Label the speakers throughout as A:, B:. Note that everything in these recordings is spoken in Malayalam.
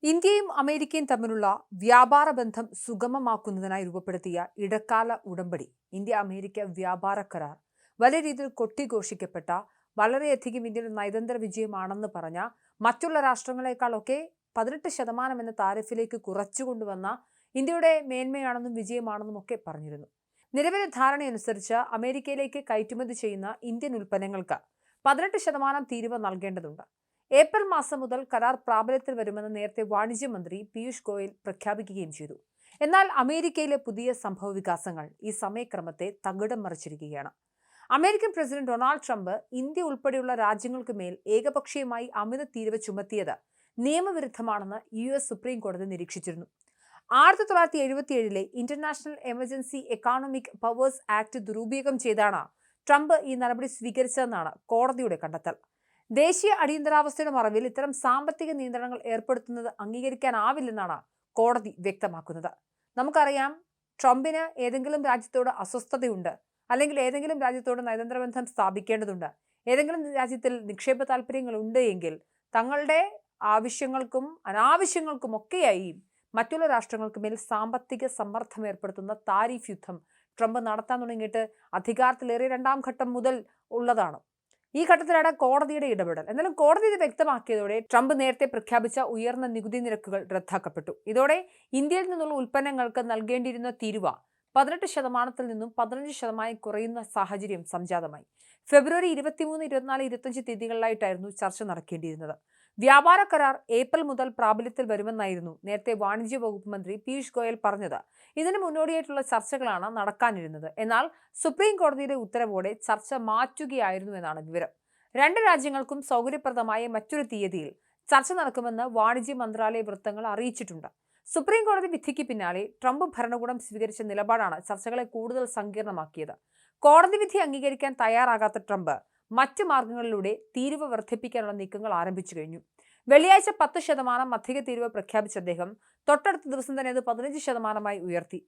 A: ഇന്ത്യയും അമേരിക്കയും തമ്മിലുള്ള വ്യാപാര ബന്ധം സുഗമമാക്കുന്നതിനായി രൂപപ്പെടുത്തിയ ഇടക്കാല ഉടമ്പടി ഇന്ത്യ അമേരിക്ക വ്യാപാര കരാർ വലിയ രീതിയിൽ കൊട്ടിഘോഷിക്കപ്പെട്ട വളരെയധികം ഇന്ത്യയുടെ നയതന്ത്ര വിജയമാണെന്ന് പറഞ്ഞ മറ്റുള്ള രാഷ്ട്രങ്ങളെക്കാളൊക്കെ 18% എന്ന താരിഫിലേക്ക് കുറച്ചുകൊണ്ടുവന്ന ഇന്ത്യയുടെ മേന്മയാണെന്നും വിജയമാണെന്നും ഒക്കെ പറഞ്ഞിരുന്നു. നിലവിലെ ധാരണയനുസരിച്ച് അമേരിക്കയിലേക്ക് കയറ്റുമതി ചെയ്യുന്ന ഇന്ത്യൻ ഉൽപ്പന്നങ്ങൾക്ക് 18% തീരുവ നൽകേണ്ടതുണ്ട്. ഏപ്രിൽ മാസം മുതൽ കരാർ പ്രാബല്യത്തിൽ വരുമെന്ന് നേരത്തെ വാണിജ്യമന്ത്രി പീയൂഷ് ഗോയൽ പ്രഖ്യാപിക്കുകയും ചെയ്തു. എന്നാൽ അമേരിക്കയിലെ പുതിയ സംഭവവികാസങ്ങൾ ഈ സമയക്രമത്തെ തകിടം മറിച്ചിരിക്കുകയാണ്. American president Donald Trump India ഉൾപ്പെടെയുള്ള രാജ്യങ്ങൾക്ക് മേൽ ഏകപക്ഷീയമായി അമിത തീരുവ ചുമത്തിയത് നിയമവിരുദ്ധമാണെന്ന് US സുപ്രീം കോടതി നിരീക്ഷിച്ചിരുന്നു. 1977 international emergency economic powers act ദുരുപയോഗം ചെയ്താണ് ട്രംപ് ഈ നടപടി സ്വീകരിച്ചതെന്നാണ് കോടതിയുടെ കണ്ടെത്തൽ. ദേശീയ അടിയന്തരാവസ്ഥയുടെ മറവിൽ ഇത്തരം സാമ്പത്തിക നിയന്ത്രണങ്ങൾ ഏർപ്പെടുത്തുന്നത് അംഗീകരിക്കാനാവില്ലെന്നാണ് കോടതി വ്യക്തമാക്കുന്നത്. നമുക്കറിയാം, ട്രംപിന് ഏതെങ്കിലും രാജ്യത്തോട് അസ്വസ്ഥതയുണ്ട്, അല്ലെങ്കിൽ ഏതെങ്കിലും രാജ്യത്തോട് നയതന്ത്ര ബന്ധം സ്ഥാപിക്കേണ്ടതുണ്ട്, ഏതെങ്കിലും രാജ്യത്തിൽ നിക്ഷേപ താല്പര്യങ്ങളുണ്ട് എങ്കിൽ തങ്ങളുടെ ആവശ്യങ്ങൾക്കും അനാവശ്യങ്ങൾക്കുമൊക്കെയായി മറ്റുള്ള രാഷ്ട്രങ്ങൾക്ക് മേൽ സാമ്പത്തിക സമ്മർദ്ദം ഏർപ്പെടുത്തുന്ന താരിഫ് യുദ്ധം ട്രംപ് നടത്താൻ തുടങ്ങിയിട്ട് അധികാരത്തിലേറെ 2ാം ഘട്ടം മുതൽ ഉള്ളതാണ്. ഈ ഘട്ടത്തിലാണ് കോടതിയുടെ ഇടപെടൽ. എന്നാലും കോടതി ഇത് വ്യക്തമാക്കിയതോടെ ട്രംപ് നേരത്തെ പ്രഖ്യാപിച്ച ഉയർന്ന നികുതി നിരക്കുകൾ റദ്ദാക്കപ്പെട്ടു. ഇതോടെ ഇന്ത്യയിൽ നിന്നുള്ള ഉൽപ്പന്നങ്ങൾക്ക് നൽകേണ്ടിയിരുന്ന തീരുവ 18% നിന്നും 15% കുറയുന്ന സാഹചര്യം സംജാതമായി. ഫെബ്രുവരി 23, 24, 25 തീയതികളിലായിട്ടായിരുന്നു ചർച്ച നടക്കേണ്ടിയിരുന്നത്. വ്യാപാര കരാർ ഏപ്രിൽ മുതൽ പ്രാബല്യത്തിൽ വരുമെന്നായിരുന്നു നേരത്തെ വാണിജ്യ വകുപ്പ് മന്ത്രി പീയൂഷ് ഗോയൽ പറഞ്ഞത്. ഇതിന് മുന്നോടിയായിട്ടുള്ള ചർച്ചകളാണ് നടക്കാനിരുന്നത്. എന്നാൽ സുപ്രീം കോടതിയുടെ ഉത്തരവോടെ ചർച്ച മാറ്റുകയായിരുന്നു എന്നാണ് വിവരം. 2 രാജ്യങ്ങൾക്കും സൗകര്യപ്രദമായ മറ്റൊരു തീയതിയിൽ ചർച്ച നടക്കുമെന്ന് വാണിജ്യ മന്ത്രാലയ വൃത്തങ്ങൾ അറിയിച്ചിട്ടുണ്ട്. സുപ്രീം കോടതി വിധിക്ക് പിന്നാലെ ട്രംപ് ഭരണകൂടം സ്വീകരിച്ച നിലപാടാണ് ചർച്ചകളെ കൂടുതൽ സങ്കീർണമാക്കിയത്. കോടതി വിധി അംഗീകരിക്കാൻ തയ്യാറാകാത്ത ട്രംപ് മറ്റ് മാർഗങ്ങളിലൂടെ തീരുവ വർദ്ധിപ്പിക്കാനുള്ള നീക്കങ്ങൾ ആരംഭിച്ചു കഴിഞ്ഞു. വെള്ളിയാഴ്ച 10% അധിക തീരുവ പ്രഖ്യാപിച്ച അദ്ദേഹം തൊട്ടടുത്ത ദിവസം തന്നെ അത് 15% ഉയർത്തി.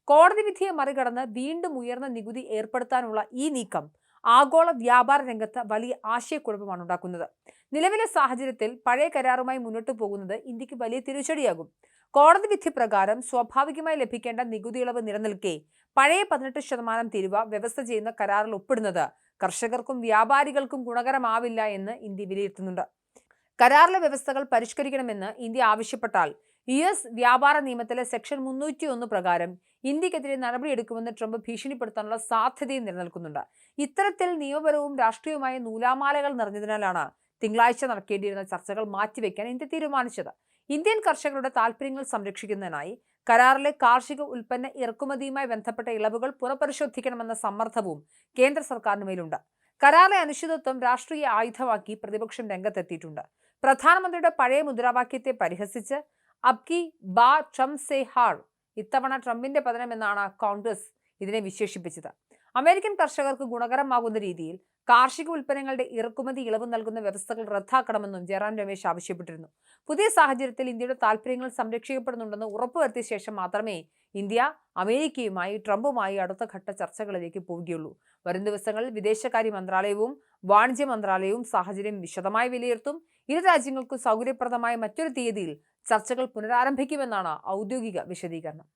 A: കോടതി വിധിയെ മറികടന്ന് വീണ്ടും ഉയർന്ന നികുതി ഏർപ്പെടുത്താനുള്ള ഈ നീക്കം ആഗോള വ്യാപാര രംഗത്ത് വലിയ ആശയക്കുഴപ്പമാണ് ഉണ്ടാക്കുന്നത്. നിലവിലെ സാഹചര്യത്തിൽ പഴയ കരാറുമായി മുന്നോട്ടു പോകുന്നത് ഇന്ത്യക്ക് വലിയ തിരിച്ചടിയാകും. കോടതി വിധി പ്രകാരം സ്വാഭാവികമായി ലഭിക്കേണ്ട നികുതി ഇളവ് നിലനിൽക്കെ പഴയ 18% തീരുവ വ്യവസ്ഥ ചെയ്യുന്ന കരാറിൽ ഒപ്പിടുന്നത് കർഷകർക്കും വ്യാപാരികൾക്കും ഗുണകരമാവില്ല എന്ന് ഇന്ത്യ വിലയിരുത്തുന്നുണ്ട്. കരാറിലെ വ്യവസ്ഥകൾ പരിഷ്കരിക്കണമെന്ന് ഇന്ത്യ ആവശ്യപ്പെട്ടാൽ US വ്യാപാര നിയമത്തിലെ സെക്ഷൻ 301 പ്രകാരം ഇന്ത്യക്കെതിരെ നടപടിയെടുക്കുമെന്ന് ട്രംപ് ഭീഷണിപ്പെടുത്താനുള്ള സാധ്യതയും നിലനിൽക്കുന്നുണ്ട്. ഇത്തരത്തിൽ നിയമപരവും രാഷ്ട്രീയവുമായ നൂലാമാലകൾ നിറഞ്ഞതിനാലാണ് തിങ്കളാഴ്ച നടക്കേണ്ടിയിരുന്ന ചർച്ചകൾ മാറ്റിവെക്കാൻ ഇന്ത്യ തീരുമാനിച്ചത്. ഇന്ത്യൻ കർഷകരുടെ താൽപ്പര്യങ്ങൾ സംരക്ഷിക്കുന്നതിനായി കരാറിലെ കാർഷിക ഉൽപ്പന്ന ഇറക്കുമതിയുമായി ബന്ധപ്പെട്ട ഇളവുകൾ പുനഃപരിശോധിക്കണമെന്ന സമ്മർദ്ദവും കേന്ദ്ര സർക്കാരിന് മേലുണ്ട്. കരാറിലെ അനിശ്ചിതത്വം രാഷ്ട്രീയ ആയുധമാക്കി പ്രതിപക്ഷം രംഗത്തെത്തിയിട്ടുണ്ട്. പ്രധാനമന്ത്രിയുടെ പഴയ മുദ്രാവാക്യത്തെ പരിഹസിച്ച് അബ് കി ബാർ ട്രംപ് സേ ഹാർ, ഇത്തവണ ട്രംപിന്റെ പതനം എന്നാണ് കോൺഗ്രസ് ഇതിനെ വിശേഷിപ്പിച്ചത്. അമേരിക്കൻ കർഷകർക്ക് ഗുണകരമാകുന്ന രീതിയിൽ കാർഷിക ഉൽപ്പന്നങ്ങളുടെ ഇറക്കുമതി ഇളവ് നൽകുന്ന വ്യവസ്ഥകൾ റദ്ദാക്കണമെന്നും ജയറാം രമേശ് ആവശ്യപ്പെട്ടിരുന്നു. പുതിയ സാഹചര്യത്തിൽ ഇന്ത്യയുടെ താൽപ്പര്യങ്ങൾ സംരക്ഷിക്കപ്പെടുന്നുണ്ടെന്ന് ഉറപ്പുവരുത്തിയ ശേഷം മാത്രമേ ഇന്ത്യ അമേരിക്കയുമായി ട്രംപുമായി അടുത്ത ഘട്ട ചർച്ചകളിലേക്ക് പോവുകയുള്ളൂ. വരും ദിവസങ്ങളിൽ വിദേശകാര്യ മന്ത്രാലയവും വാണിജ്യ മന്ത്രാലയവും സാഹചര്യം വിശദമായി വിലയിരുത്തും. ഇരു രാജ്യങ്ങൾക്കും സൗകര്യപ്രദമായ മറ്റൊരു തീയതിയിൽ ചർച്ചകൾ പുനരാരംഭിക്കുമെന്നാണ് ഔദ്യോഗിക വിശദീകരണം.